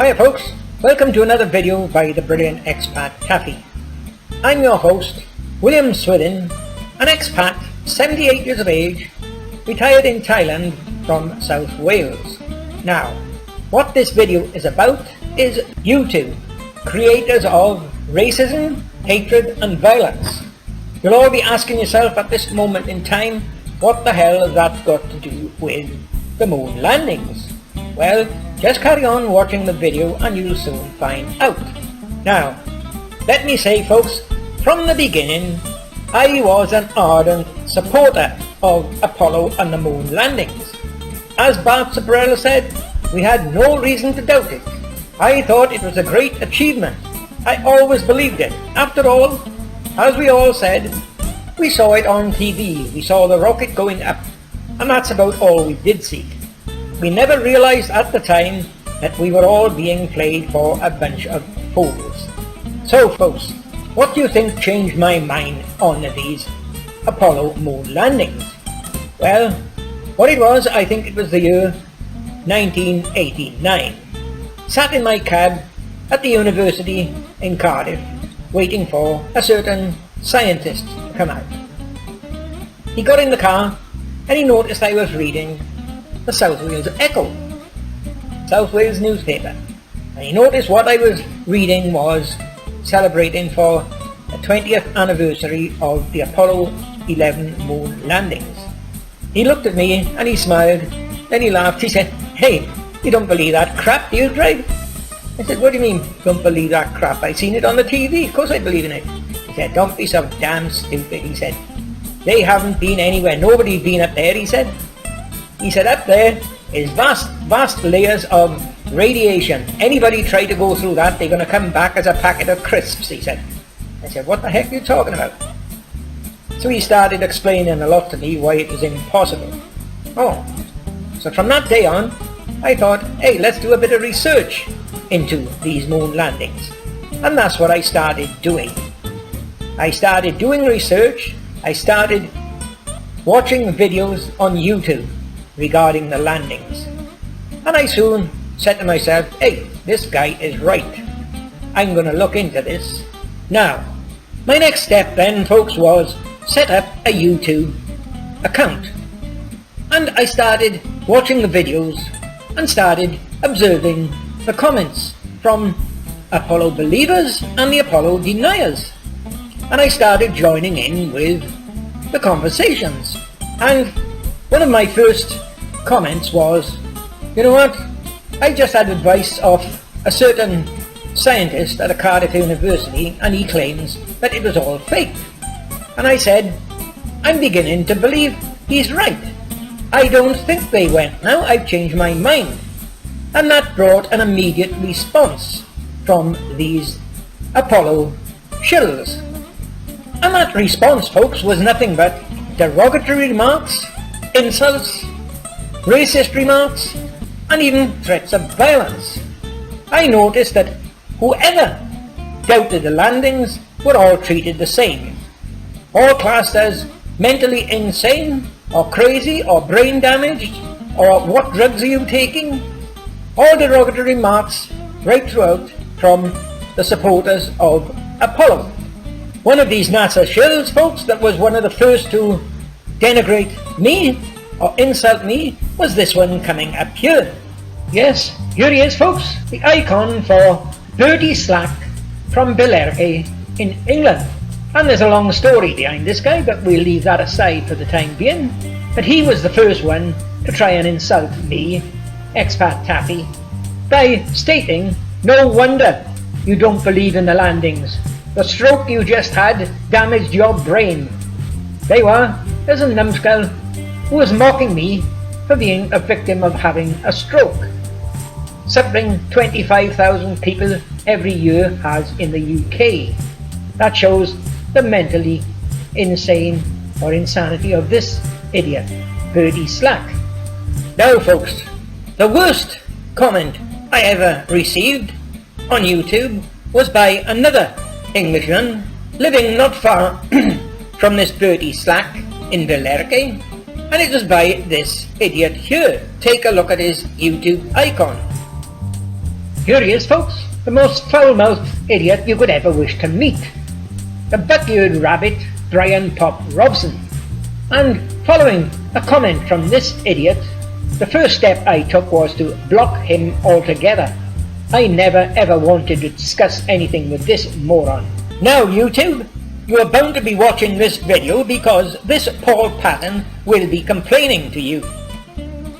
Hiya folks, welcome to another video by the brilliant expat Taffy. I'm your host, William Swithin, an expat, 78 years of age, retired in Thailand from South Wales. Now, what this video is about is YouTube, creators of racism, hatred and violence. You'll all be asking yourself at this moment in time, what the hell has that got to do with the moon landings? Well, just carry on watching the video and you'll soon find out. Now, let me say folks, from the beginning, I was an ardent supporter of Apollo and the moon landings. As Bart Sobrella said, we had no reason to doubt it. I thought it was a great achievement. I always believed it. After all, as we all said, we saw it on TV. We saw the rocket going up, and that's about all we did see. We never realized at the time that we were all being played for a bunch of fools. So folks, what do you think changed my mind on these Apollo moon landings? Well, what it was, I think it was the year 1989. Sat in my cab at the university in Cardiff, waiting for a certain scientist to come out. He got in the car and he noticed I was reading the South Wales Echo, South Wales newspaper, and he noticed what I was reading was celebrating for the 20th anniversary of the Apollo 11 moon landings. He looked at me and he smiled, then he laughed. He said, "Hey, you don't believe that crap, do you, Drive?" I said, "What do you mean, don't believe that crap? I seen it on the TV, of course I believe in it." He said, "Don't be so damn stupid," he said. "They haven't been anywhere, nobody's been up there," he said. He said, "Up there is vast layers of radiation. Anybody try to go through that, they're going to come back as a packet of crisps," he said. I said, "What the heck are you talking about?" So he started explaining a lot to me why it was impossible. Oh, so from that day on, I thought, hey, let's do a bit of research into these moon landings. And that's what I started doing. I started doing research. I started watching videos on YouTube regarding the landings. And I soon said to myself, hey, this guy is right. I'm going to look into this. Now, my next step then, folks, was set up a YouTube account. And I started watching the videos and started observing the comments from Apollo believers and the Apollo deniers. And I started joining in with the conversations. And one of my first comments was, you know what, I just had advice of a certain scientist at a Cardiff University and he claims that it was all fake. And I said, I'm beginning to believe he's right. I don't think they went now, I've changed my mind. And that brought an immediate response from these Apollo shills. And that response, folks, was nothing but derogatory remarks, insults, racist remarks, and even threats of violence. I noticed that whoever doubted the landings were all treated the same. All classed as mentally insane, or crazy, or brain damaged, or what drugs are you taking? All derogatory remarks right throughout from the supporters of Apollo. One of these NASA shills, folks, that was one of the first to denigrate me or insult me was this one coming up here. Yes, here he is, folks, the icon for Bertie Slack from Billericay in England. And there's a long story behind this guy, but we'll leave that aside for the time being. But he was the first one to try and insult me, expat Taffy, by stating, no wonder you don't believe in the landings. The stroke you just had damaged your brain. There you are, there's a numbskull who was mocking me for being a victim of having a stroke. Something 25,000 people every year has in the UK. That shows the mentally insane or insanity of this idiot, Bertie Slack. Now folks, the worst comment I ever received on YouTube was by another Englishman living not far from this Bertie Slack in Billericay, and it was by this idiot here. Take a look at his YouTube icon. Here he is, folks, the most foul-mouthed idiot you could ever wish to meet. The buck-eared rabbit, Brian Pop Robson. And following a comment from this idiot, the first step I took was to block him altogether. I never ever wanted to discuss anything with this moron. Now YouTube, you are bound to be watching this video because this Paul Patton will be complaining to you.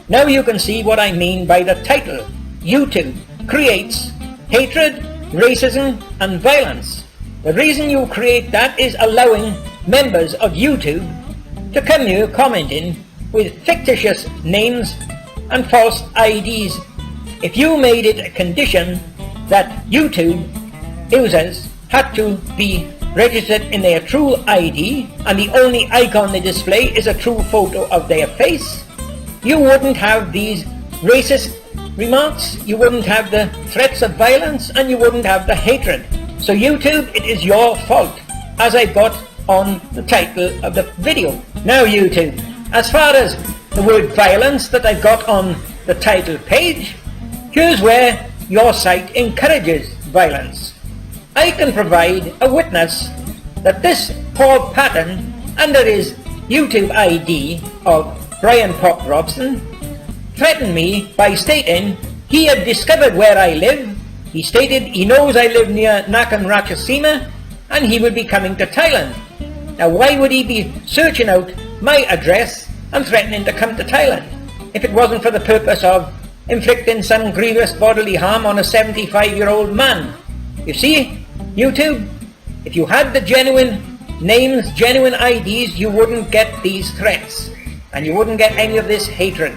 Now you can see what I mean by the title. YouTube creates hatred, racism and violence. The reason you create that is allowing members of YouTube to come here commenting with fictitious names and false IDs. If you made it a condition that YouTube users had to be registered in their true ID and the only icon they display is a true photo of their face, you wouldn't have these racist remarks, you wouldn't have the threats of violence, and you wouldn't have the hatred. So YouTube, it is your fault, as I got on the title of the video. Now YouTube, as far as the word violence that I got on the title page, here's where your site encourages violence. I can provide a witness that this Paul Patton, under his YouTube ID of Brian Pop Robson, threatened me by stating he had discovered where I live. He stated he knows I live near Nakhon Ratchasima and he would be coming to Thailand. Now why would he be searching out my address and threatening to come to Thailand if it wasn't for the purpose of inflicting some grievous bodily harm on a 75-year-old man? You see, YouTube, if you had the genuine names, genuine IDs, you wouldn't get these threats and you wouldn't get any of this hatred.